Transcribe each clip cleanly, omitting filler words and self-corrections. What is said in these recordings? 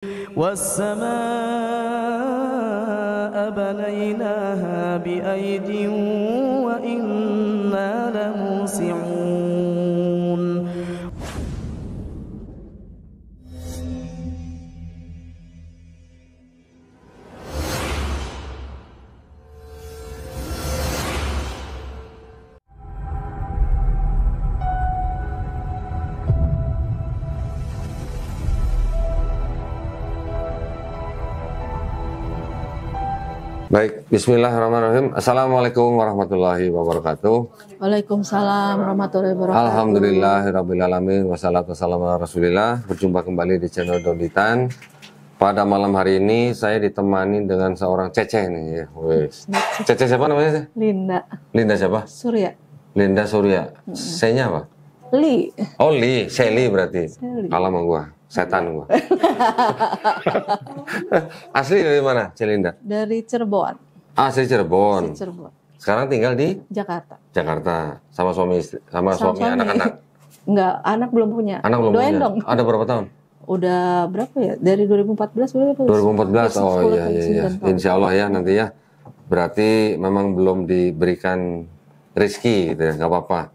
والسماء بنيناها بأيد وإنا لموسعون. Baik, bismillahirrahmanirrahim. Assalamualaikum warahmatullahi wabarakatuh. Waalaikumsalam warahmatullahi wabarakatuh. Alhamdulillahirrabbilalamin. Wassalatu wassalamu ala rasulillah. Berjumpa kembali di channel Doditan. Pada malam hari ini saya ditemani dengan seorang Cece nih ya. Wes. Cece siapa namanya? Linda. Linda siapa? Surya. Linda Surya. Saya apa? Li. Oh, Li. Seli berarti. Seli. Kalah sama gua. Setan gua. Asli dari mana, Celinda? Dari Cirebon. Asli Cirebon. Cirebon. Sekarang tinggal di Jakarta. Jakarta sama suami sama suami anak-anak. Enggak, anak belum punya. Anak belum Doain punya. dong. Ada berapa tahun? Udah berapa ya? Dari 2014 berapa? 2014. Oh iya. Insya Allah ya nanti ya. Berarti memang belum diberikan rezeki gitu ya, nggak apa-apa.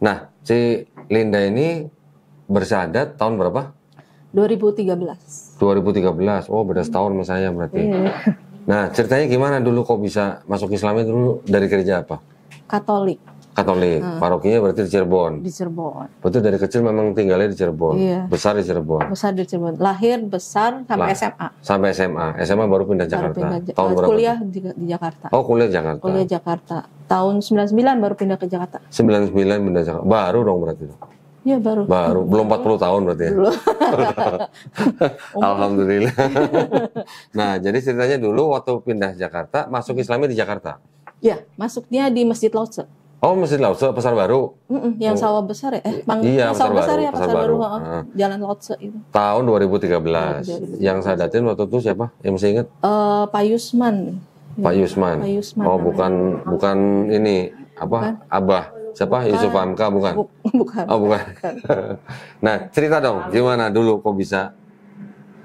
Nah, si Linda ini bersyahadat tahun berapa? 2013. 2013. Oh, beda setahun sama saya berarti. Iya. Nah, ceritanya gimana dulu kok bisa masuk Islamnya dulu dari gereja apa? Katolik Katolik. Parokinya berarti di Cirebon. di Cirebon. Berarti dari kecil memang tinggalnya di Cirebon. Iya. Besar di Cirebon. Besar di Cirebon. Lahir besar sampai SMA. Sampai SMA. SMA baru pindah Baru Jakarta. pindah Tahun berapa? kuliah di Jakarta. Oh, kuliah Jakarta. Kuliah Jakarta. Tahun 99 baru pindah ke Jakarta. 99 pindah Jakarta. Baru dong berarti. Iya baru. Belum 40 tahun berarti ya. Belum. Alhamdulillah. Nah, jadi ceritanya dulu waktu pindah Jakarta, masuk Islamnya di Jakarta. Ya, masuknya di Masjid Lause. Oh, Masjid Lause, Pasar Baru. Yang Sawah Besar ya? Iya, Sawah Besar ya, Pasar Pasar Baru. Baru. Jalan Lause itu. Tahun 2013. Yang saya datin waktu itu siapa? Yang masih ingat? Pak Yusman. Pak Yusman. Pak Yusman Oh, namanya. bukan ini apa? Abah. Siapa? Yusuf Hamka bukan? Bukan. Oh, bukan. Nah, cerita dong, gimana dulu kok bisa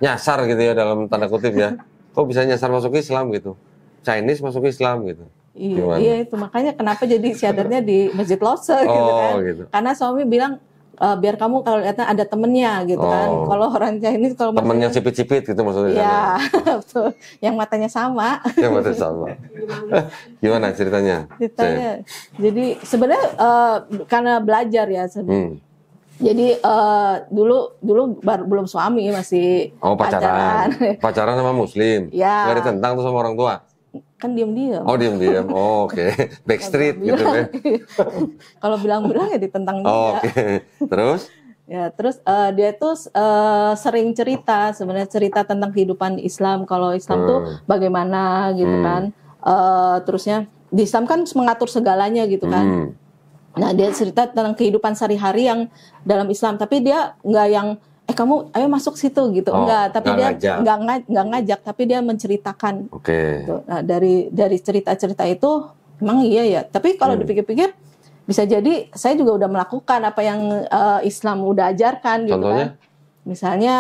nyasar gitu ya dalam tanda kutip ya? Kok bisa nyasar masuk Islam gitu? Chinese masuk Islam gitu? Gimana? Iya itu makanya kenapa jadi syahadatnya di Masjid Lause gitu kan? Gitu. Karena suami bilang biar kamu kalau lihatnya ada temennya gitu kan. Kalau orang Chinese kalau temen yang cipit-cipit gitu maksudnya? Iya, betul. Yang matanya sama. Yang matanya sama. Gimana ceritanya? Ceritanya. Jadi sebenarnya karena belajar ya sebenarnya. Jadi dulu belum suami masih pacaran. Pacaran sama Muslim. Ya. Nggak ditentang tuh sama orang tua. Kan diam-diam. Oh, diam-diam. Oh, oke. Backstreet gitu ya. Kalau bilang-bilang ya ditentang juga. Oke. Terus? Ya, terus dia tuh sering cerita sebenarnya cerita tentang kehidupan Islam. Kalau Islam tuh bagaimana gitu kan. Terusnya di Islam kan mengatur segalanya gitu kan. Nah, dia cerita tentang kehidupan sehari-hari yang dalam Islam, tapi dia nggak yang kamu ayo masuk situ gitu. Enggak, tapi dia nggak ngajak, tapi dia menceritakan. Oke. Gitu. Nah, dari cerita-cerita itu memang iya ya. Tapi kalau dipikir-pikir bisa jadi saya juga udah melakukan apa yang Islam udah ajarkan gitu. Contohnya? Kan. Misalnya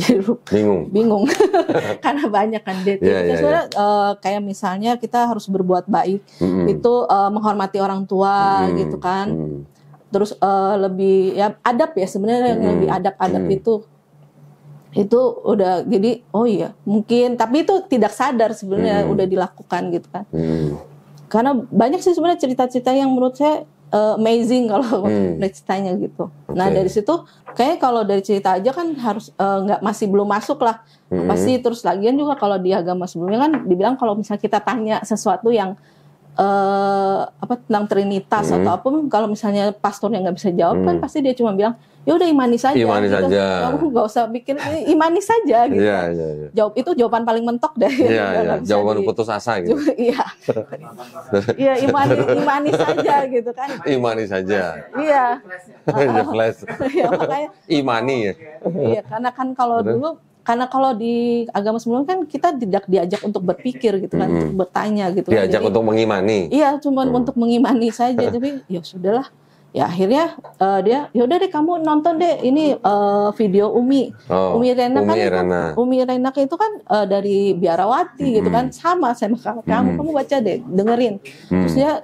jadi bingung karena banyak kan dia. Sebenarnya kayak misalnya kita harus berbuat baik, itu menghormati orang tua gitu kan. Terus lebih ya adab ya sebenarnya yang lebih adab itu udah jadi oh iya mungkin tapi itu tidak sadar sebenarnya udah dilakukan gitu kan. Karena banyak sih sebenarnya cerita-cerita yang menurut saya amazing kalau ceritanya gitu. Nah dari situ kayaknya kalau dari cerita aja kan harus masih belum masuk lah. Pasti terus lagian juga kalau di agama sebelumnya kan dibilang kalau misalnya kita tanya sesuatu yang tentang Trinitas atau apa, kalau misalnya pastornya nggak bisa jawab kan pasti dia cuma bilang ya udah imani saja. Imani gitu. saja. Kamu nggak usah pikir imani saja gitu. Iya. Jawab itu jawaban paling mentok deh. Iya. Jawaban putus asa gitu. Iya. Iya imani saja gitu kan. Imani saja. Iya. Flash. Iya makanya. Imani ya. Iya karena kan kalau dulu karena kalau di agama sebelumnya kan kita tidak diajak untuk berpikir gitu kan, untuk bertanya gitu. Diajak Jadi, untuk mengimani. Iya, cuma untuk mengimani saja. Tapi ya sudahlah, Ya akhirnya dia, yaudah deh kamu nonton deh ini video Umi. Umi Rena kan Umi Rena itu kan dari Biarawati gitu kan, sama kamu baca deh, dengerin. Terus dia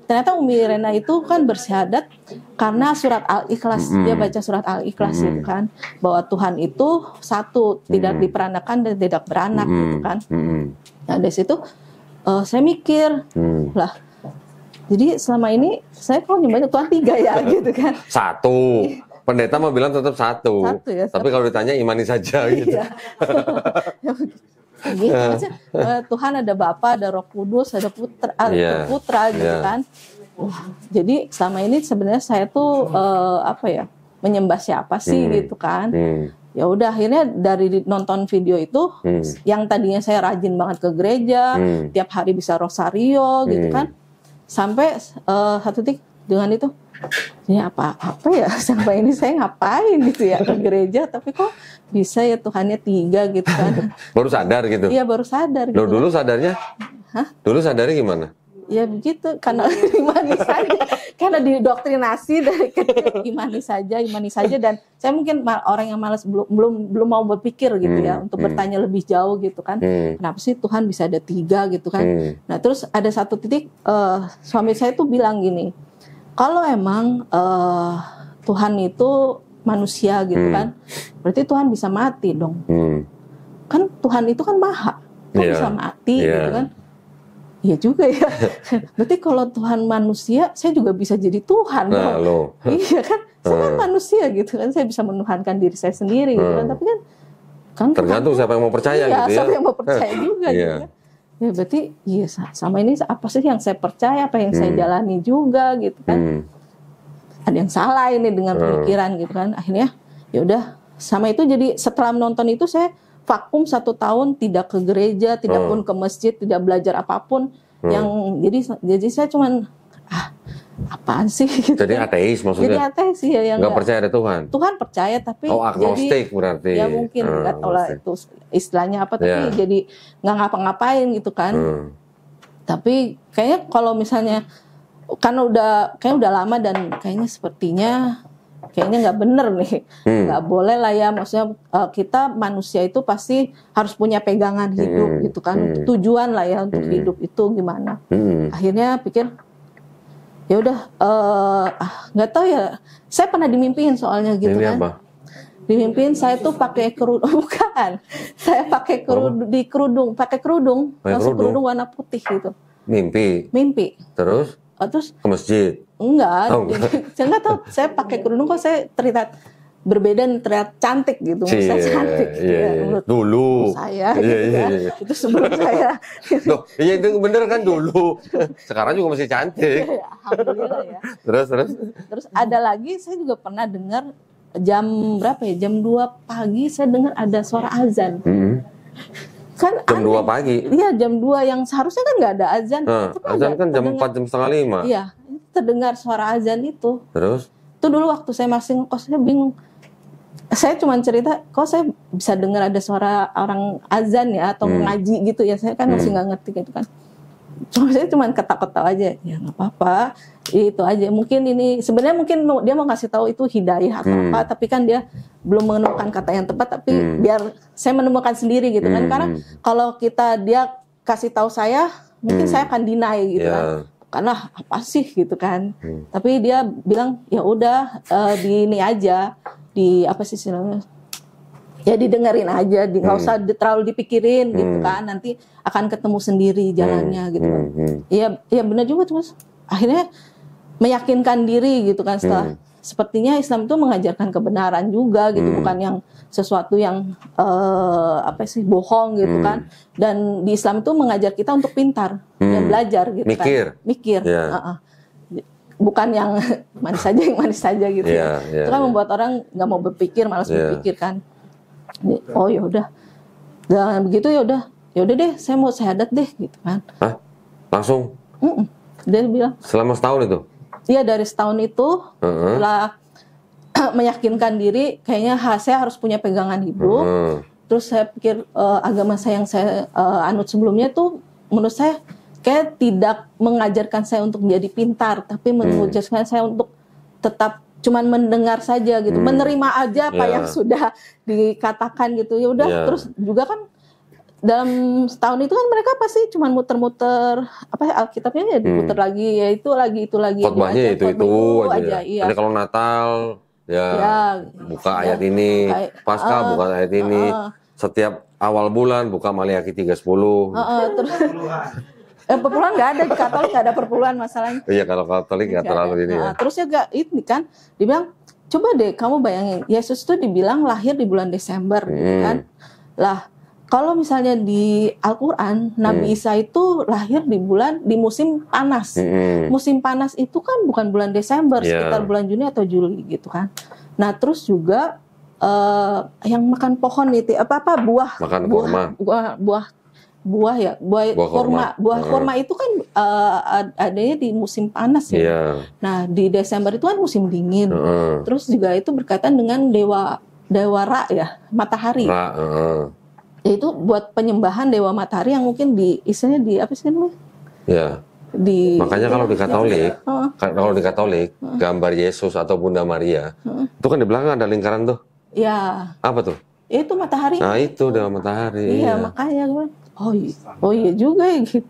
ternyata Umi Rena itu kan bersyahadat karena surat Al-Ikhlas. Dia baca surat Al-Ikhlas gitu kan, bahwa Tuhan itu satu, tidak diperanakan dan tidak beranak gitu kan. Nah dari situ saya mikir lah, jadi selama ini saya kok nyembahnya Tuhan 3 ya gitu kan. 1. Pendeta mau bilang tetap 1. Ya, tapi kalau ditanya imani saja gitu. Gitu aja. Tuhan ada Bapa, ada Roh Kudus, ada Putra gitu kan. Jadi selama ini sebenarnya saya tuh menyembah siapa sih gitu kan. Ya udah akhirnya dari nonton video itu yang tadinya saya rajin banget ke gereja, tiap hari bisa rosario gitu kan. Sampai satu titik dengan itu, ini apa ya, sampai ini saya ngapain gitu ya ke gereja, tapi kok bisa ya Tuhannya 3 gitu kan. Baru sadar gitu? Iya baru sadar gitu. Dulu sadarnya? Dulu sadarnya gimana? Ya begitu, karena imani saja, karena didoktrinasi dari kecil imani saja, dan saya mungkin orang yang malas belum mau berpikir gitu ya untuk bertanya lebih jauh gitu kan, kenapa sih Tuhan bisa ada 3 gitu kan. Nah terus ada satu titik suami saya tuh bilang gini, kalau emang Tuhan itu manusia gitu kan, berarti Tuhan bisa mati dong. Kan Tuhan itu kan maha, bisa mati gitu kan. Iya juga ya. Berarti kalau Tuhan manusia, saya juga bisa jadi Tuhan. Nah, iya kan, saya kan manusia gitu kan, saya bisa menuhankan diri saya sendiri gitu kan. Tapi kan tergantung siapa yang mau percaya gitu ya. Siapa yang mau percaya juga gitu kan. Ya berarti iya sama ini apa sih yang saya percaya, apa yang saya jalani juga gitu kan. Ada yang salah ini dengan pemikiran gitu kan. Akhirnya ya udah sama itu, jadi setelah menonton itu saya vakum 1 tahun, tidak ke gereja, tidak pun ke masjid, tidak belajar apapun. Yang jadi saya cuman apaan sih gitu. Jadi ateis maksudnya. Jadi ateis ya, yang nggak percaya ada Tuhan. Tuhan percaya tapi agnostik berarti. Ya mungkin nggak tahu lah itu istilahnya apa, tapi jadi nggak ngapa-ngapain gitu kan. Tapi kayaknya kalau misalnya karena udah lama dan kayaknya nggak bener nih, nggak boleh lah ya, maksudnya kita manusia itu pasti harus punya pegangan hidup gitu kan, tujuan lah ya untuk hidup itu gimana. Akhirnya pikir ya udah nggak tahu ya, saya pernah dimimpiin soalnya gitu. Ini kan apa? Dimimpiin saya tuh pakai kerudung, bukan, saya pakai kerudung, langsung kerudung warna putih gitu. Mimpi terus ke masjid? Enggak. Saya nggak tahu, saya pakai kerudung kok saya terlihat berbeda dan terlihat cantik gitu. Saya cantik ya. Dulu saya itu sebelum saya. Iya itu bener kan dulu. Sekarang juga masih cantik. Alhamdulillah ya. Terus ada lagi, saya juga pernah dengar jam berapa ya, jam 2 pagi saya dengar ada suara azan. Kan jam 2 pagi? Iya jam 2 yang seharusnya kan nggak ada azan. Azan kan jam 4, jam setengah 5. Iya, terdengar suara azan itu. Terus? Itu dulu waktu saya masih ngekos, saya bingung. Saya cuma cerita, kok saya bisa dengar ada suara orang azan ya, atau ngaji gitu ya. Saya kan masih nggak ngerti gitu kan. Saya cuma ketawa-ketawa aja, ya nggak apa-apa, itu aja. Mungkin ini sebenarnya mungkin dia mau ngasih tahu itu hidayah atau apa, tapi kan dia belum menemukan kata yang tepat. Tapi biar saya menemukan sendiri gitu kan, karena kalau dia kasih tahu saya, mungkin saya akan deny gitu kan, karena apa sih gitu kan. Tapi dia bilang ya udah di ini aja, di apa sih istilahnya, ya didengerin aja, nggak usah terlalu dipikirin gitu kan, nanti akan ketemu sendiri jalannya gitu kan. Iya benar juga tuh Mas. Akhirnya meyakinkan diri gitu kan, setelah sepertinya Islam itu mengajarkan kebenaran juga gitu, bukan yang sesuatu yang bohong gitu kan. Dan di Islam itu mengajar kita untuk pintar, yang belajar gitu kan. Mikir. Bukan yang manis saja gitu. Itu kan membuat orang nggak mau berpikir, malas berpikir kan. Oh ya udah, dan begitu ya udah deh, saya mau syahadat deh gitu kan. Hah? Langsung? Dia bilang. Selama setahun itu? Iya dari setahun itu, setelah meyakinkan diri, kayaknya saya harus punya pegangan hidup. Terus saya pikir agama saya yang saya anut sebelumnya tuh, menurut saya kayak tidak mengajarkan saya untuk menjadi pintar, tapi mengajarkan saya untuk tetap cuman mendengar saja gitu, menerima aja apa yang sudah dikatakan gitu. Ya udah, terus juga kan dalam setahun itu kan mereka pasti cuman muter-muter apa Alkitabnya ya diputer lagi, ya itu lagi khotbahnya itu aja. Iya. Nanti kalau Natal buka ayat ini, Paskah buka ayat ini, setiap awal bulan buka Maliaki 3:10. Terus perpuluhan nggak ada, di Katolik nggak ada perpuluhan masalahnya. Iya, kalau Katolik nggak terlalu ini ya. Terus juga ini kan dibilang, coba deh kamu bayangin, Yesus tuh dibilang lahir di bulan Desember kan. Lah kalau misalnya di Al-Quran, Nabi Isa itu lahir di musim panas. Musim panas itu kan bukan bulan Desember, sekitar bulan Juni atau Juli gitu kan. Nah terus juga yang makan pohon itu buah kurma itu kan adanya di musim panas ya. Nah di Desember itu kan musim dingin. Terus juga itu berkaitan dengan dewa Ra ya, matahari. Itu buat penyembahan dewa matahari yang mungkin istilahnya di apa sih namanya? Ya. Makanya kalau di Katolik gambar Yesus atau Bunda Maria itu kan di belakang ada lingkaran tuh. Ya. Apa tuh? Itu matahari. Nah itu dewa matahari. Iya. Makanya gue, oh iya juga ya gitu.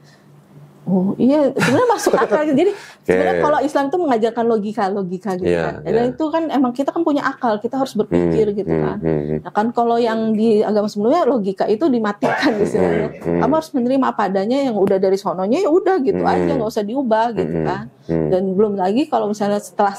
Oh iya, sebenarnya masuk akal. Jadi sebenarnya kalau Islam itu mengajarkan logika gitu kan. Dan itu kan emang kita kan punya akal, kita harus berpikir gitu kan. Nah kan kalau yang di agama sebelumnya logika itu dimatikan istilahnya. Kamu harus menerima apa adanya, yang udah dari sononya ya udah gitu aja, nggak usah diubah gitu kan. Dan belum lagi kalau misalnya setelah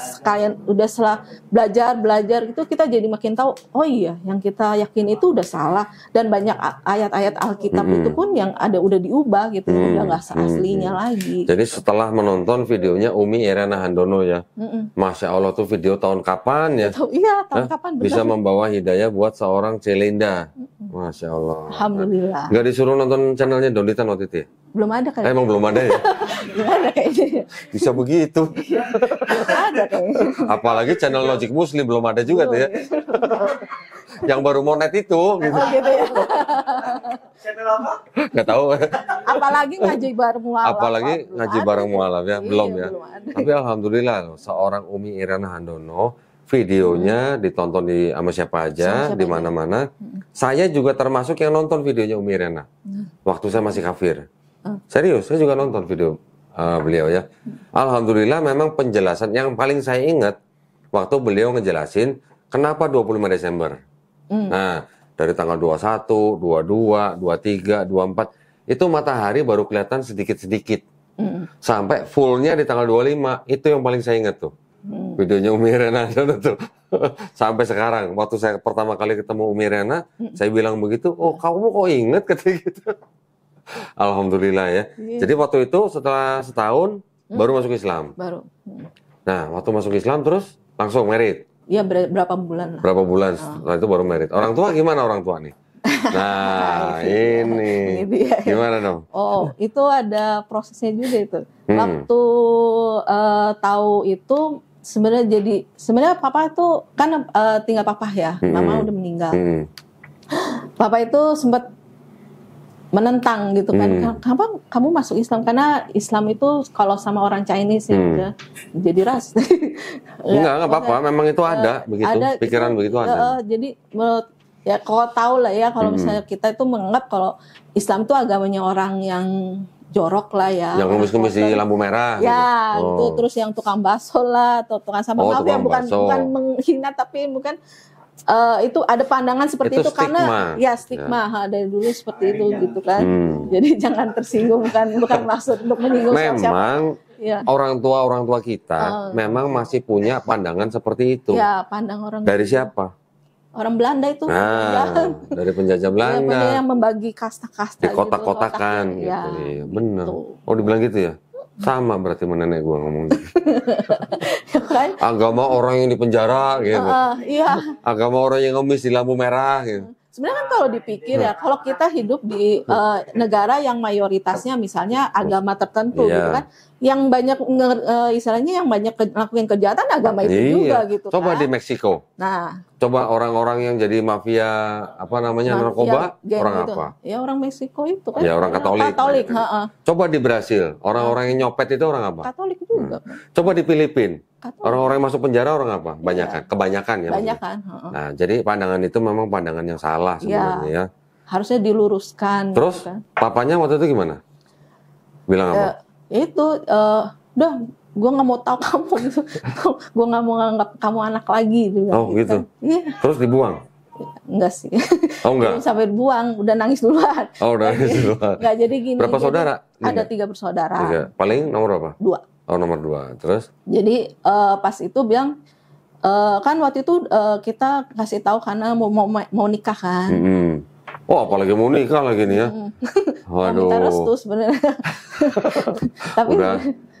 belajar gitu, kita jadi makin tahu, oh iya yang kita yakin itu udah salah, dan banyak ayat-ayat Alkitab itu pun yang udah diubah gitu, udah nggak aslinya lagi. Jadi setelah menonton videonya Umi Irena Handono ya, Masya Allah tuh video tahun kapan ya? Iya tahun kapan. Bisa membawa hidayah buat seorang Celinda, Masya Allah. Alhamdulillah. Nggak disuruh nonton channelnya Dolitan waktu itu ya? Belum ada kayaknya. Emang belum ada ya? Belum ada kayaknya. Bisa begitu. Belum ada kayaknya. Apalagi channel Logic Muslim belum ada juga tuh ya. Yang baru mau net itu gitu. Oh gitu ya. Channel apa? Nggak tahu. Apalagi ngaji bareng mualaf. Apalagi ngaji bareng mualaf ya, belum ya. Belum ada. Tapi alhamdulillah loh, seorang Umi Irena Handono videonya ditonton sama siapa aja, di mana-mana. Saya juga termasuk yang nonton videonya Umi Irena. Waktu saya masih kafir. Serius, saya juga nonton video beliau ya. Alhamdulillah memang penjelasan yang paling saya ingat waktu beliau ngejelasin kenapa 25 Desember. Nah, dari tanggal 21, 22, 23, 24 itu matahari baru kelihatan sedikit-sedikit. Sampai fullnya di tanggal 25, itu yang paling saya ingat tuh. Videonya Umi Irena tuh. Sampai sekarang, waktu saya pertama kali ketemu Umi Irena, saya bilang begitu, oh kamu kok inget katanya gitu. Alhamdulillah ya. Jadi waktu itu setelah setahun baru masuk Islam. Baru. Nah, waktu masuk Islam terus langsung married. Iya, berapa bulan lah. Berapa bulan setelah itu baru married. Orang tua gimana orang tua nih? Nah, ini gimana dong? Oh, itu ada prosesnya juga itu. Waktu tahu itu sebenarnya papa itu kan tinggal papa ya, mama udah meninggal. Papa itu sempat menentang gitu kan, kenapa kamu masuk Islam? Karena Islam itu kalau sama orang Chinese ya jadi ras. Enggak apa-apa, memang itu ada begitu, ada, pikiran begitu ada. Jadi menurut ya kalau tahu lah ya, kalau misalnya kita itu menganggap kalau Islam itu agamanya orang yang jorok lah ya. Yang ngemis-ngemis di lampu merah. Ya, gitu. Itu terus yang tukang bakso lah atau tukang sampah. Maaf ya, bukan menghina tapi bukan. Itu ada pandangan seperti itu karena ya stigma dari dulu seperti itu gitu kan. Jadi jangan tersinggung, bukan maksud untuk menyinggung siapa. Memang orang tua kita memang masih punya pandangan seperti itu. Ya, pandang orang dari siapa? Orang Belanda itu. Dari penjajah Belanda. Ya, yang membagi kasta-kasta di kotak-kotakan gitu. Iya, benar. Oh, dibilang gitu ya? Sama berarti sama nenek gue ngomong gitu. Kan? Agama orang yang di penjara gitu. Iya. Agama orang yang ngemis di lampu merah gitu. Sebenarnya kan kalau dipikir ya, kalau kita hidup di negara yang mayoritasnya misalnya agama tertentu gitu kan, yang banyak istilahnya yang banyak ngelakuin kejahatan agama itu juga gitu Coba kan. di Meksiko. Nah, Coba orang-orang yang jadi mafia narkoba orang gitu. apa? Ya orang Meksiko itu kan. Ya orang Katolik. Katolik, Coba di Brasil, orang-orang yang nyopet itu orang apa? Katolik juga. Coba di Filipina, Katolik. orang-orang yang masuk penjara orang apa? Kebanyakan ya. Banyakan. Nah, jadi pandangan itu memang pandangan yang salah sebenarnya ya. Harusnya diluruskan. Terus gitu kan. papanya waktu itu gimana? Bilang apa? Itu udah gue nggak mau tahu kamu gitu. Gue nggak mau nganggap kamu anak lagi gitu. Oh gitu. Iya. Terus dibuang? Enggak sih. Oh enggak. Belum sampai buang, udah nangis duluan. Oh udah nangis duluan. Enggak, jadi gini. Berapa saudara? Ada 3 bersaudara. 3. Paling nomor berapa? 2. Oh nomor 2. Terus? Jadi pas itu bilang kan waktu itu kita kasih tahu karena mau nikah kan. Oh apalagi mau nikah lagi nih ya. Waduh. Minta restu sebenarnya. Tapi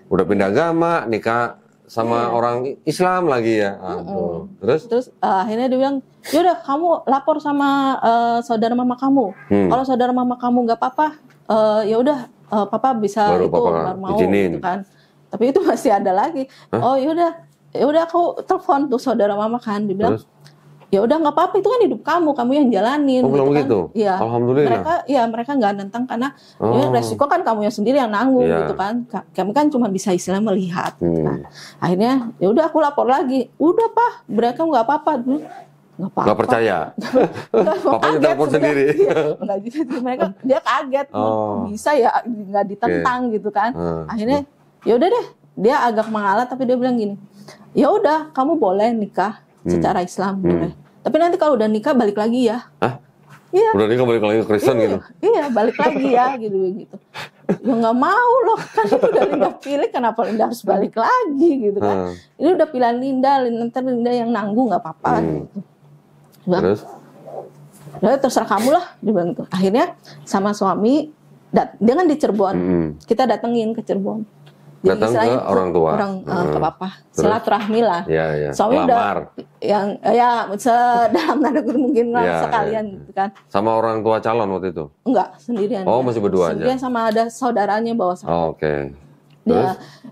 udah pindah agama, nikah sama orang Islam lagi ya. Terus akhirnya dia bilang, yaudah kamu lapor sama saudara mama kamu. Kalau saudara mama kamu nggak apa-apa, ya udah papa bisa baru itu papa baru mau izinin. gitu kan. Tapi itu masih ada lagi. Hah? Oh yaudah aku telepon tuh saudara mama kan, dia bilang, Terus? ya udah nggak apa-apa, itu kan hidup kamu yang jalanin. Oh, belum kan. gitu? Iya. Alhamdulillah. Mereka nggak nentang karena ya, resiko kan kamu yang sendiri yang nanggung gitu kan. Kami kan cuma bisa istilah melihat. Nah, akhirnya ya udah aku lapor lagi. Udah Pak, mereka nggak apa-apa. Nggak apa-apa. Nggak percaya. Papanya telepon sendiri. Nggak gitu. Mereka dia kaget. Bisa ya nggak ditentang gitu kan. Akhirnya ya udah deh. Dia agak mengalah tapi dia bilang gini. Ya udah, kamu boleh nikah secara Islam boleh. Tapi nanti kalau udah nikah balik lagi ya. Hah? Iya. Udah nikah balik lagi ke Kristen gitu? Iya, balik lagi ya gitu. Ya nggak mau loh, kan itu udah Linda pilih, kenapa Linda harus balik lagi gitu kan. Ini udah pilihan Linda, nanti Linda yang nanggung nggak apa-apa gitu. Terus? Udah terserah kamu lah, dia bilang gitu. Akhirnya sama suami, dia kan di Cirebon, kita datengin ke Cirebon. Jadi datang ke orang tua, ke papa, silaturahmi lah. Ya. Suami udah yang dalam tanda kutip mungkin sekalian gitu kan. Sama orang tua calon waktu itu? Enggak, sendirian. Oh, masih berdua aja. Sendirian sama ada saudaranya bawa sama. Oh, oke.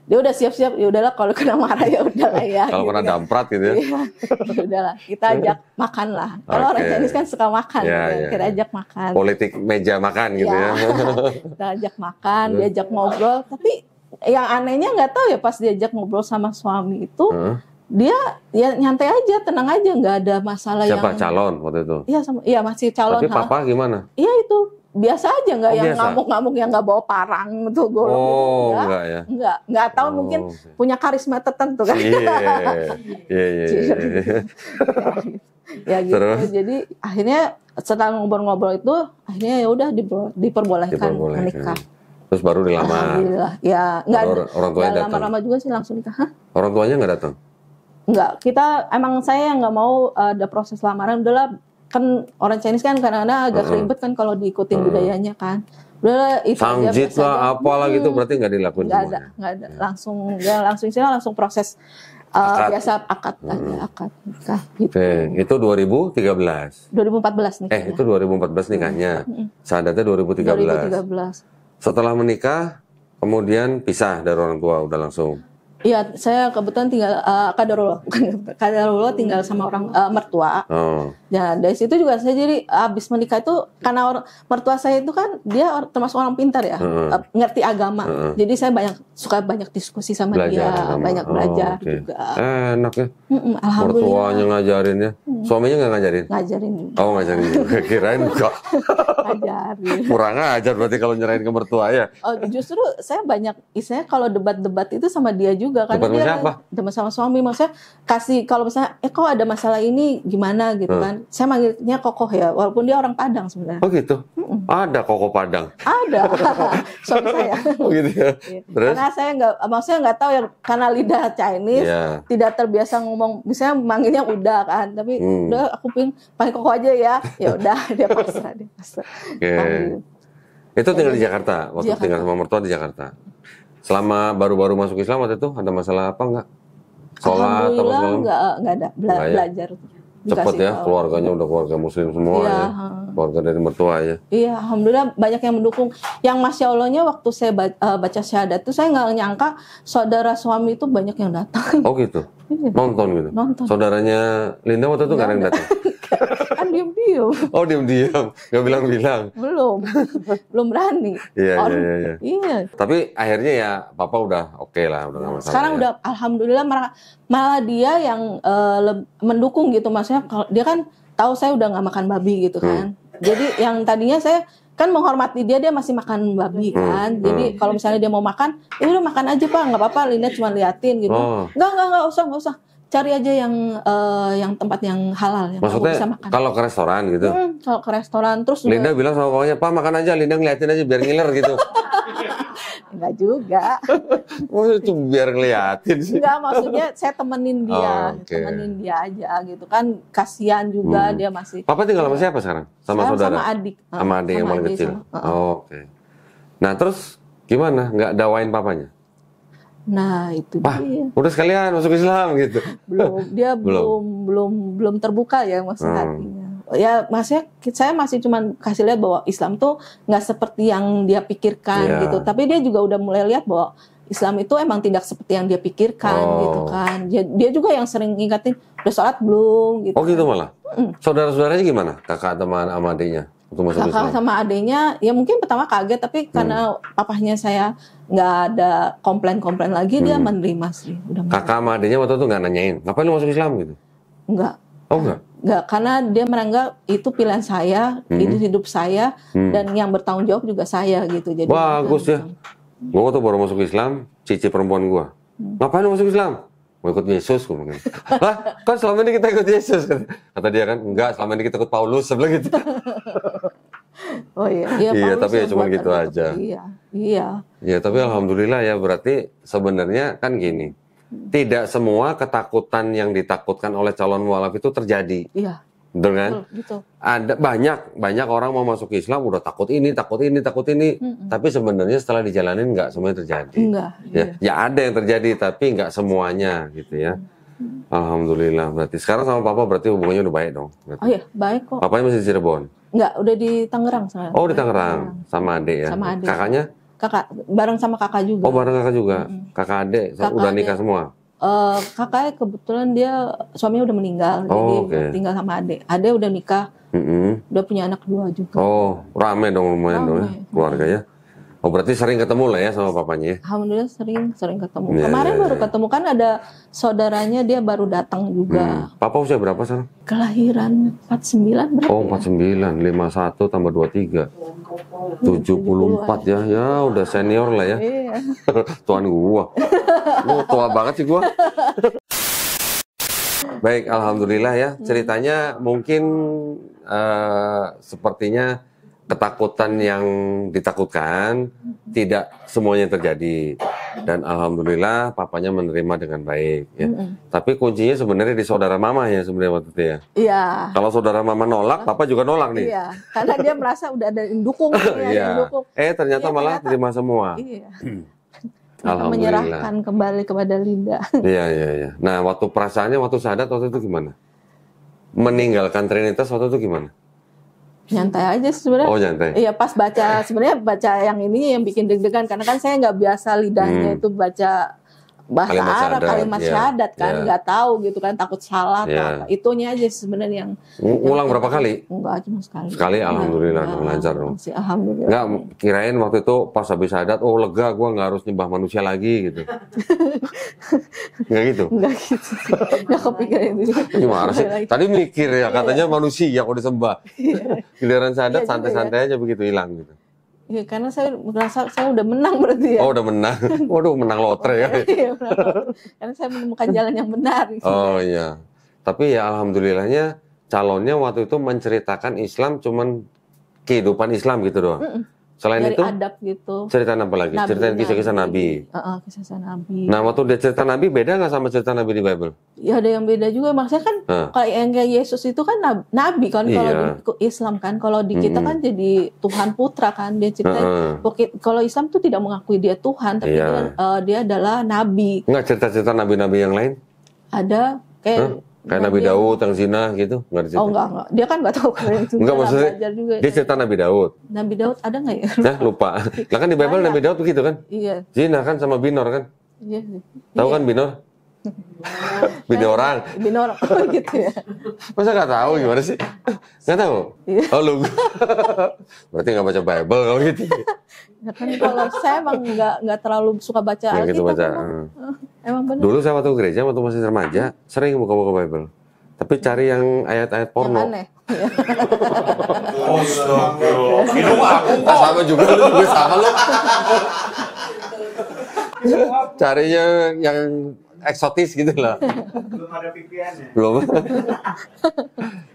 Dia udah siap-siap, ya udahlah kalau kena marah ya udahlah ya. Kalau kena damprat gitu ya. Ya udahlah, kita ajak makan lah. Kalau orang Chinese kan suka makan, kita ajak makan. Politik meja makan gitu ya. Kita ajak makan, diajak ngobrol, tapi yang anehnya nggak tahu ya pas diajak ngobrol sama suami itu dia ya nyantai aja, tenang aja, nggak ada masalah. Siapa calon waktu itu? Iya masih calon. Tapi papa gimana? Iya itu biasa aja, nggak yang ngamuk-ngamuk, yang nggak bawa parang tuh golong gitu. Enggak ya? Nggak tahu, mungkin punya karisma tertentu kan. Iya. Ya gitu. Terus? Jadi akhirnya setelah ngobrol-ngobrol itu akhirnya ya udah diperbolehkan menikah. Terus baru dilamar. Alhamdulillah. Ya, orang tuanya datang. Lama-lama juga sih langsung nikah. Hah? Orang tuanya nggak datang? Nggak. Saya yang nggak mau ada proses lamaran. Udahlah, kan orang Chinese kan kadang-kadang agak ribet kan kalau diikutin budayanya kan. Udahlah, itu sangjit lah, apalah gitu, berarti nggak dilakuin semuanya? Nggak ada. Langsung proses biasa akad nikah. Gitu. Oke, itu 2013. 2014 nikahnya. Itu 2014 nikahnya. Sadatnya 2013. Setelah menikah, kemudian pisah dari orang tua, udah langsung? Iya, saya kebetulan tinggal kadarullah tinggal sama orang mertua. Ya dari situ juga saya jadi habis menikah itu karena mertua saya itu kan dia termasuk orang pintar ya, ngerti agama. Jadi saya suka banyak diskusi sama dia, banyak belajar juga. Enak ya. Alhamdulillah. Mertuanya ngajarin ya. Suaminya nggak ngajarin? Ngajarin. Oh ngajarin juga. Kirain enggak. Ngajarin. Kurang ajar berarti kalau nyerahin ke mertua ya. Oh justru saya banyak istilahnya kalau debat-debat itu sama dia juga karena dia debat sama suami, maksudnya kasih kalau misalnya kok ada masalah ini gimana gitu kan. Saya manggilnya Kokoh ya, walaupun dia orang Padang sebenarnya. Oh gitu? Ada Kokoh Padang? Ada, suami saya. Oh gitu ya? Terus? Karena saya nggak tahu ya, karena lidah Chinese, tidak terbiasa ngomong, misalnya manggilnya udah kan, tapi udah aku panggil Kokoh aja ya, ya udah dia pasrah. Itu tinggal di Jakarta, waktu tinggal sama mertua di Jakarta. Selama baru-baru masuk Islam waktu itu ada masalah apa enggak? Sholat atau Alhamdulillah nggak ada belajar. cepet ya, keluarganya udah keluarga muslim semua ya. Keluarga dari mertua ya. Iya, alhamdulillah banyak yang mendukung. Yang Masya Allahnya waktu saya baca syahadat itu saya nggak nyangka saudara suami itu banyak yang datang. Oh gitu? Iya. Nonton gitu? Nonton. Saudaranya Linda waktu itu nggak ada yang datang? Kan diem-diem. Oh diam-diam, nggak bilang-bilang? Belum berani. Iya. Tapi akhirnya ya Papa udah oke lah, udah nggak masalah. Sekarang udah alhamdulillah malah dia yang mendukung gitu, maksudnya kalau dia kan tahu saya udah nggak makan babi gitu kan. Jadi yang tadinya saya kan menghormati dia masih makan babi kan. Jadi kalau misalnya dia mau makan, ya udah makan aja Pak, nggak apa-apa. Linda cuma liatin gitu. Nggak usah. Cari aja yang tempat yang halal yang maksudnya kamu bisa makan. Kalau ke restoran gitu. Kalau ke restoran terus Linda bilang sama pokoknya, "Pak makan aja, Linda ngeliatin aja biar ngiler gitu." Enggak juga. Itu biar ngeliatin sih. Enggak, maksudnya saya temenin dia, temenin dia aja gitu kan. Kasihan juga dia masih. Papa tinggal sama siapa sekarang? Sama saudara? Sama adik. Sama adik yang paling kecil. Oke. Nah terus gimana? Nggak dawain papanya? Nah itu dia. Udah sekalian masuk Islam gitu. Dia belum terbuka ya maksud hatinya. Ya maksudnya saya masih cuman kasih lihat bahwa Islam tuh nggak seperti yang dia pikirkan gitu. Tapi dia juga udah mulai lihat bahwa Islam itu emang tidak seperti yang dia pikirkan gitu kan. Dia juga yang sering ngingetin, udah sholat belum gitu. Oh gitu malah? Saudara-saudaranya gimana? Kakak teman sama adiknya? Kakak sama adiknya ya mungkin pertama kaget, tapi karena papahnya saya nggak ada komplain lagi, dia menerima sih. Kakak sama adiknya waktu itu nggak nanyain, ngapain lu masuk Islam gitu? Enggak. Oh enggak? Enggak, karena dia menganggap itu pilihan saya, hidup saya, dan yang bertanggung jawab juga saya gitu. Jadi bagus ya. Gue waktu baru masuk Islam, cici perempuan gue, ngapain lu masuk Islam? Mau ikut Yesus, gue bilang. Lah, kan selama ini kita ikut Yesus. Kata dia kan, enggak, selama ini kita ikut Paulus, sebelah gitu. Oh iya, iya tapi ya cuma gitu aja. Iya, tapi alhamdulillah ya, berarti sebenarnya kan gini, tidak semua ketakutan yang ditakutkan oleh calon mualaf itu terjadi. Iya. Betul kan? Betul. Ada banyak orang mau masuk Islam udah takut ini. Tapi sebenarnya setelah dijalanin nggak semuanya terjadi. Enggak. Ya ada yang terjadi tapi nggak semuanya gitu ya. Alhamdulillah. Berarti sekarang sama Papa berarti hubungannya udah baik dong. Berarti. Oh iya, baik kok. Papanya masih di Cirebon? Enggak, udah di Tangerang sekarang. Oh di Tangerang, sama adik ya. Sama adik. Kakaknya? Kakak bareng sama kakak juga. Oh bareng kakak juga. Kakak adik udah nikah semua. Kakaknya kebetulan dia suaminya udah meninggal, jadi tinggal sama adik. Adik udah nikah, udah punya anak 2 juga. Oh, rame dong lumayan dong ya, keluarga ya. Oh berarti sering ketemu lah ya sama papanya ya? Alhamdulillah sering ketemu. Kemarin baru ketemu kan, ada saudaranya dia baru datang juga. Papa usia berapa sekarang? Kelahiran 49 berapa? Oh 49, 51 tambah 23. 74 ya, ya udah senior lah ya. Iya. Tuan gua. Lu tua banget sih gua. Baik, alhamdulillah ya. Ceritanya mungkin sepertinya ketakutan yang ditakutkan tidak semuanya terjadi, dan alhamdulillah papanya menerima dengan baik ya. Tapi kuncinya sebenarnya di saudara mama ya sebenarnya waktu itu ya. Iya. Kalau saudara mama nolak, papa juga nolak nih. Iya. Karena dia merasa udah ada yang dukung. Iya. Ternyata malah terima semua. Iya. Alhamdulillah. Menyerahkan kembali kepada Linda. Iya. Nah waktu perasaannya waktu syahadat waktu itu gimana? Meninggalkan Trinitas waktu itu gimana? Nyantai aja sebenarnya. Oh nyantai. Iya pas sebenarnya baca yang ini yang bikin deg-degan, karena kan saya nggak biasa lidahnya itu baca bahasa Arab, kalimat syahadat kan, nggak tahu gitu kan, takut salah atau apa. Itunya aja sebenarnya yang. Ulang berapa kali? Enggak, cuma sekali. Sekali, alhamdulillah lancar dong. Alhamdulillah. Nggak kirain waktu itu pas habis syahadat, oh lega, gue nggak harus nyembah manusia lagi gitu. Nggak gitu? Nggak gitu. Nggak kepikiran itu. Gimana sih? Tadi mikir ya, katanya manusia yang udah disembah. Giliran syahadat santai-santai aja begitu hilang gitu. Iya, karena saya merasa saya udah menang berarti ya. Oh, udah menang. Waduh, menang lotre ya. Iya, karena saya menemukan jalan yang benar. Oh iya. Tapi ya alhamdulillahnya calonnya waktu itu menceritakan Islam cuman kehidupan Islam gitu doang. Selain dari itu adab gitu. Ceritain apa lagi? Ceritain kisah-kisah Nabi. Kisah Nabi. Nah, waktu dia cerita Nabi beda nggak sama cerita Nabi di Bible? Ya ada yang beda juga. Maksudnya kan kalau yang kayak Yesus itu kan Nabi kan, kalau di Islam kan. Kalau di kita kan jadi Tuhan Putra kan. Dia cerita kalau Islam tuh tidak mengakui dia Tuhan, tapi dia adalah Nabi. Nggak cerita-cerita Nabi-Nabi yang lain? Ada kayak Kayak Nabi Daud yang zina gitu, nggak diceritain? Oh enggak. Dia kan nggak tahu kalau itu. Enggak, maksudnya juga. Dia cerita Nabi Daud. Nabi Daud ada nggak ya? Nah, lupa. Lah kan di Bible Nabi Daud begitu kan? Iya. Zina kan sama Binor kan? Iya. Tahu kan Binor? Bini orang. Bini orang. Oh gitu ya. Masa nggak tahu gimana sih? Nggak tahu? Iya. Oh lu. Berarti nggak baca Bible kalau gitu. Ya kan kalau saya emang nggak terlalu suka baca Nggak gitu baca. Emang benar. Dulu saya waktu gereja, waktu masih remaja, sering buka-buka Bible. Tapi cari yang ayat-ayat porno. Yang aneh. Sama juga lu juga sama lu. Carinya yang eksotis gitu lah. Belum ada VPN-nya. Belum.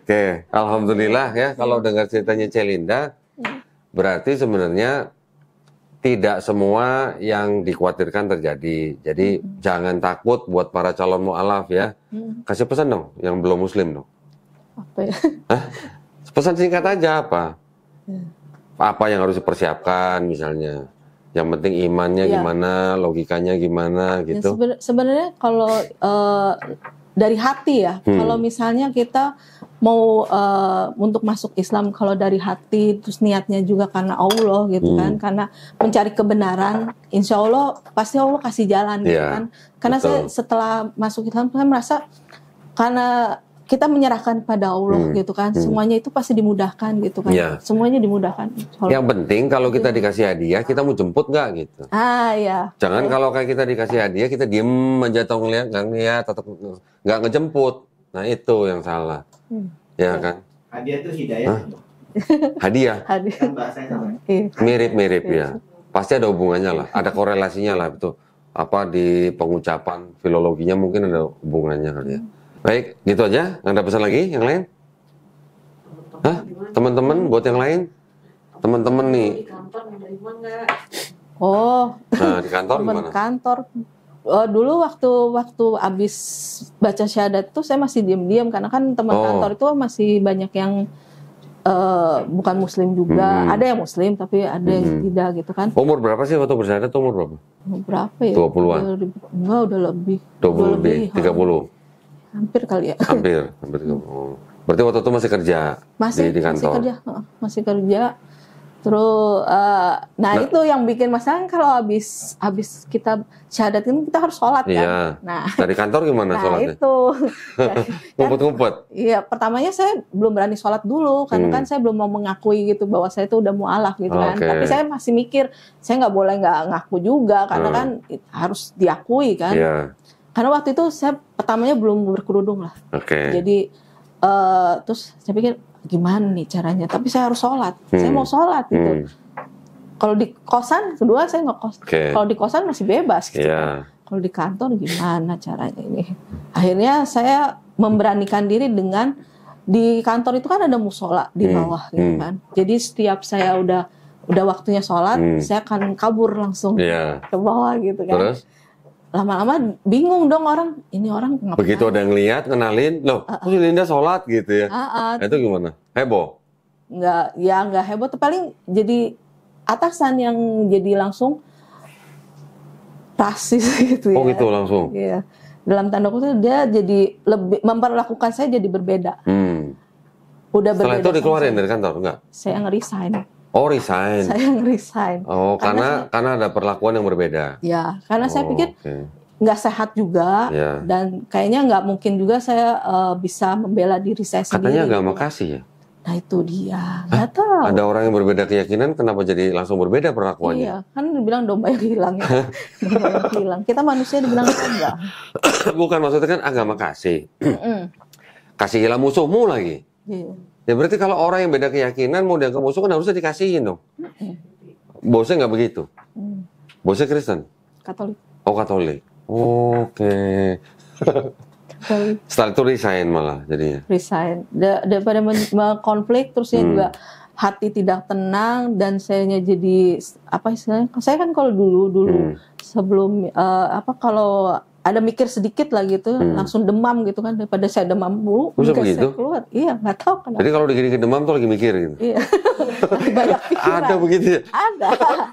Oke, alhamdulillah ya kalau dengar ceritanya Celinda, berarti sebenarnya tidak semua yang dikhawatirkan terjadi. Jadi jangan takut buat para calon mu'alaf ya. Kasih pesan dong yang belum muslim dong. Apa ya? Hah? Pesan singkat aja apa? Apa yang harus dipersiapkan misalnya? Yang penting imannya gimana, logikanya gimana gitu. Ya, sebenarnya kalau dari hati ya, kalau misalnya kita mau untuk masuk Islam, kalau dari hati, terus niatnya juga karena Allah gitu kan, karena mencari kebenaran, insya Allah pasti Allah kasih jalan gitu kan. Karena saya setelah masuk Islam, saya merasa karena kita menyerahkan pada Allah gitu kan, semuanya itu pasti dimudahkan gitu kan, semuanya dimudahkan. Yang penting kalau kita dikasih hadiah, kita mau jemput nggak gitu. Iya. Jangan kalau kayak kita dikasih hadiah, kita diem aja atau ngeliat, nggak ngeliat, tetap nggak ngejemput. Nah itu yang salah, ya kan? Hadiah itu hidayah. Hadiah. Kan bahasanya sama. Mirip-mirip ya. Pasti ada hubungannya lah, ada korelasinya lah itu. Apa di pengucapan filologinya mungkin ada hubungannya kali ya. Baik, gitu aja. Nggak ada pesan lagi yang lain? Hah? Teman-teman buat yang lain? Teman-teman nih. Di kantor menerima nggak? Oh. Nah, di kantor gimana? Kantor. Dulu waktu abis baca syahadat tuh saya masih diam-diam karena kan teman kantor itu masih banyak yang bukan muslim juga. Ada yang muslim tapi ada yang tidak gitu kan. Umur berapa sih waktu bersyahadat? Umur berapa? Berapa ya? 20-an? Enggak, udah lebih. 20 lebih? 30? Hampir kali ya. Hampir 30. Berarti waktu itu masih kerja di kantor? Masih kerja. Terus, nah itu yang bikin masalah kalau habis kita syahadat ini kita harus sholat kan. Iya. Nah, dari kantor gimana sholatnya? Itu. Ngumpet-ngumpet? Iya, pertamanya saya belum berani sholat dulu karena kan saya belum mau mengakui gitu bahwa saya itu udah mu'alaf gitu kan. Tapi saya masih mikir saya nggak boleh nggak ngaku juga karena kan harus diakui kan. Iya. Karena waktu itu saya pertamanya belum berkerudung lah. Jadi terus saya pikir gimana nih caranya? Tapi saya harus sholat. Saya mau sholat gitu. Kalau di kosan, kedua saya nggak kos. Kalau di kosan masih bebas gitu. Kalau di kantor gimana caranya ini? Akhirnya saya memberanikan diri dengan di kantor itu kan ada musola di bawah gitu kan. Jadi setiap saya udah waktunya sholat, saya akan kabur langsung ke bawah gitu kan. Terus? Lama-lama bingung dong orang, ini orang ngapain? Begitu ada yang lihat, kenalin, loh, kok Linda sholat gitu ya? Itu gimana? Heboh? Nggak heboh, tapi paling jadi atasan yang jadi langsung rasis gitu ya. Oh gitu langsung? Iya. Dalam tanda kutip dia jadi lebih memperlakukan saya jadi berbeda. Udah setelah berbeda. Itu dikeluarin dari kantor, enggak? Saya nge-resign. Oh resign. Saya nge-resign. Oh karena ada perlakuan yang berbeda. Ya, karena saya pikir nggak sehat juga dan kayaknya nggak mungkin juga saya bisa membela diri saya sendiri. Katanya agama kasih ya? Nah itu dia, nggak tahu. Ada orang yang berbeda keyakinan, kenapa jadi langsung berbeda perlakuannya? Iya, kan dibilang domba yang hilang ya. Domba yang hilang. Kita manusia dibilang domba. Bukan, maksudnya kan agama kasih. Kasih hilang musuhmu lagi. Iya. Ya berarti kalau orang yang beda keyakinan mau dianggap musuh kan harusnya dikasihin dong. Bosnya nggak begitu. Bosnya Kristen. Katolik. Oh Katolik. Oke. Setelah itu resign malah jadinya. Resign. Daripada konflik terusnya juga hati tidak tenang dan sayanya jadi apa istilahnya? Saya kan kalau dulu sebelum kalau ada mikir sedikit lah gitu, langsung demam gitu kan, daripada saya demam mulu, bisa begitu? saya keluar. Iya, nggak tahu kenapa. Jadi kalau dikit-dikit demam tuh lagi mikir gitu? Iya. banyak pikiran. Ada begitu ya? Ada.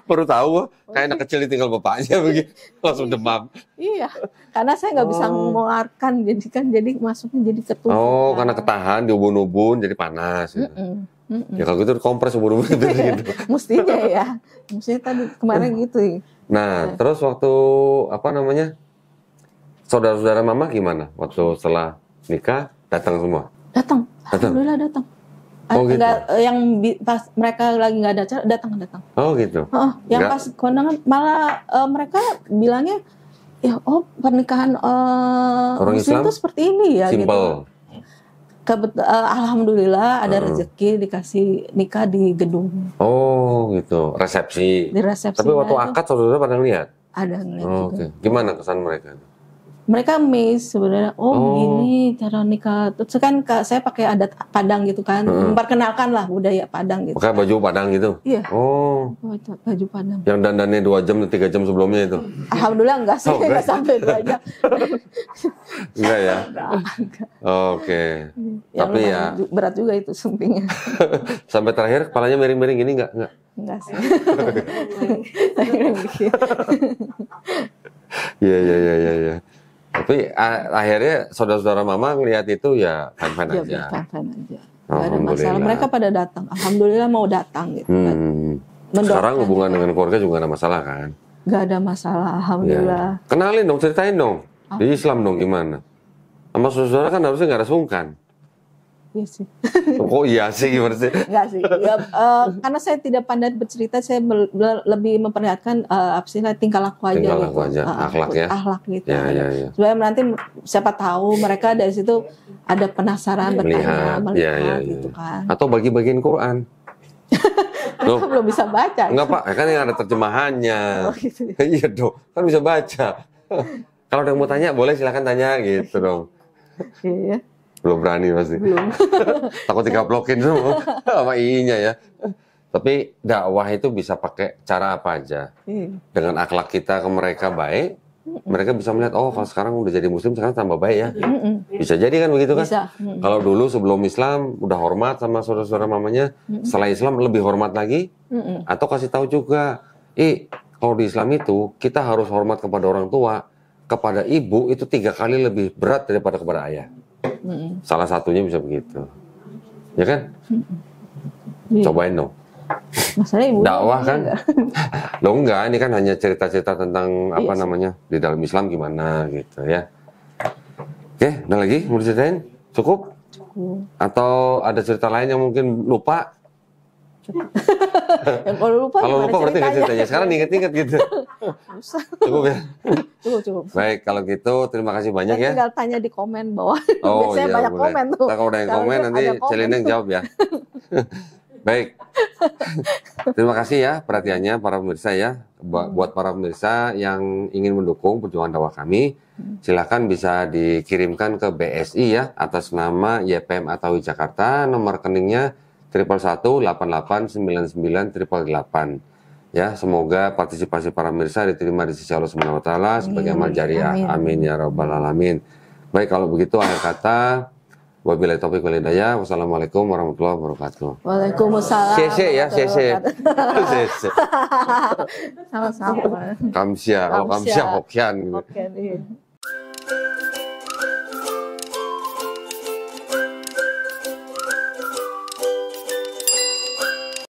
Baru tahu, kayak anak kecil ditinggal bapaknya begitu, langsung demam. Iya, karena saya nggak bisa mengeluarkan, jadi masuknya jadi ketutup. Oh, karena ketahan di ubun-ubun jadi panas. Gitu. Ya kalau gitu kompres ubun-ubun gitu. Mestinya ya, mestinya tadi kemarin gitu. Nah, terus waktu saudara-saudara mama gimana? Waktu setelah nikah datang semua? Datang, alhamdulillah datang. Oh gitu. Pas mereka lagi nggak ada acara datang. Oh gitu. Yang pas kondangan malah mereka bilangnya ya pernikahan orang Muslim Islam itu seperti ini ya. simple. Gitu. Alhamdulillah ada rezeki dikasih nikah di gedung. Oh gitu, resepsi. Di resepsi. Tapi waktu akad saudara pada lihat? Ada ngeliat juga. Oke. Gimana kesan mereka? Mereka amazed sebenarnya. Gini cara nikah. Terus kan saya pakai adat Padang gitu kan, memperkenalkan lah budaya Padang gitu. Pakai baju Padang gitu? Iya. Oh. Baju Padang. Yang dandannya 2 jam 3 jam sebelumnya itu? Alhamdulillah enggak sih, enggak sampai 2 jam. Enggak ya? Enggak. Oke. Ya, tapi ya berat juga itu sumpingnya. sampai terakhir kepalanya miring-miring gini enggak? Enggak sih. Saya kira begitu. Iya. Tapi akhirnya saudara-saudara mama ngelihat itu ya fine-fine aja. Ya, fine-fine aja. Enggak ada masalah. Mereka pada datang. Alhamdulillah mau datang gitu kan. Sekarang hubungan dengan keluarga juga ada masalah kan? Enggak ada masalah, alhamdulillah. Ya. Kenalin dong, ceritain dong. Di Islam dong gimana? Sama saudara kan harusnya nggak ada sungkan. Iya sih. Kok iya sih gimana sih? Enggak sih. Ya, karena saya tidak pandai bercerita, saya lebih memperlihatkan tingkah laku aja. Tingkah laku aja, akhlak ya. Akhlak gitu. Ya. Supaya nanti siapa tahu mereka dari situ ada penasaran bertanya, melihat gitu kan. Atau bagi-bagiin Quran. Mereka belum bisa baca. Enggak Pak, kan yang ada terjemahannya. Oh, gitu. Iya dong, kan bisa baca. Kalau ada yang mau tanya, boleh silakan tanya gitu dong. Iya. Belum berani pasti. Belum. Takut digaplokin semua sama I-nya ya. Tapi dakwah itu bisa pakai cara apa aja. Dengan akhlak kita ke mereka baik, mereka bisa melihat, oh kalau sekarang udah jadi muslim, sekarang tambah baik ya. Bisa jadi kan begitu kan? Bisa. Kalau dulu sebelum Islam udah hormat sama saudara-saudara mamanya, setelah Islam lebih hormat lagi, atau kasih tahu juga, kalau di Islam itu kita harus hormat kepada orang tua, kepada ibu itu 3 kali lebih berat daripada kepada ayah. Salah satunya bisa begitu, ya kan? Cobain dong. Masalahnya ibu dakwah kan? Loh enggak, ini kan hanya cerita-cerita tentang apa namanya di dalam Islam gimana gitu ya. Oke, ada lagi mau diceritain? Cukup? Atau ada cerita lain yang mungkin lupa? Yang kalau lupa berarti nggak ceritanya. Sekarang inget-inget gitu. Cukup ya? Cukup. Baik, kalau gitu terima kasih banyak ya. Tinggal tanya di komen bawah. Oh Biasanya iya, banyak boleh. komen tuh. Nah, kalau udah yang komen nanti Celina yang jawab ya. Baik. Terima kasih ya perhatiannya para pemirsa ya. Buat para pemirsa yang ingin mendukung perjuangan dakwah kami, silakan bisa dikirimkan ke BSI ya atas nama YPM Atawi Jakarta, nomor rekeningnya 111889988. Ya, semoga partisipasi para pemirsa diterima di sisi Allah Subhanahu wa taala sebagai amal jariah. Amin ya rabbal alamin. Baik, kalau begitu akhir kata wabillahi taufiq wal hidayah. Wassalamualaikum warahmatullahi wabarakatuh. Waalaikumsalam. Cece ya, cece. Sama-sama. Kamsia, kalau kamsia Hokian gitu. Oke, iya.